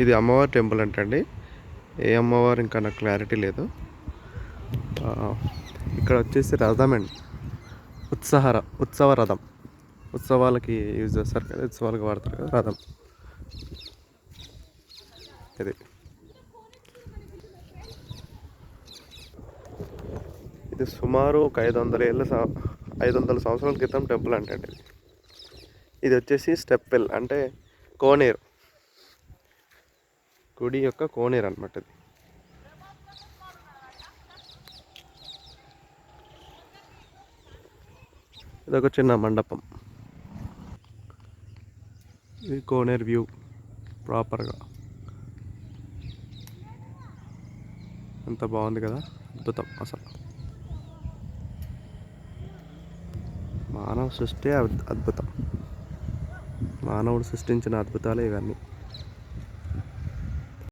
ఇది అమ్మవారి టెంపుల్ అంటండి. ఏ అమ్మవారు ఇంకా నాకు క్లారిటీ లేదు. ఇక్కడ వచ్చేసి రథం అండి. ఉత్సవ రథం. ఉత్సవాలకి యూజ్ చేస్తారు కదా, ఉత్సవాలకు వాడతారు కదా రథం ఇది. ఇది సుమారు ఒక 500 సంవత్సరాల క్రితం టెంపుల్ అంటండి. ఇది వచ్చేసి స్టెప్ వెల్ అంటే కోనేరు, గుడి యొక్క కోనేరు అనమాట ఇది. ఇదొక చిన్న మండపం. ఇది కోనేరు వ్యూ ప్రాపర్గా. ఎంత బాగుంది కదా, అద్భుతం అసలు. మానవ సృష్టి అద్భుతం. మానవుడు సృష్టించిన అద్భుతాలే ఇవన్నీ.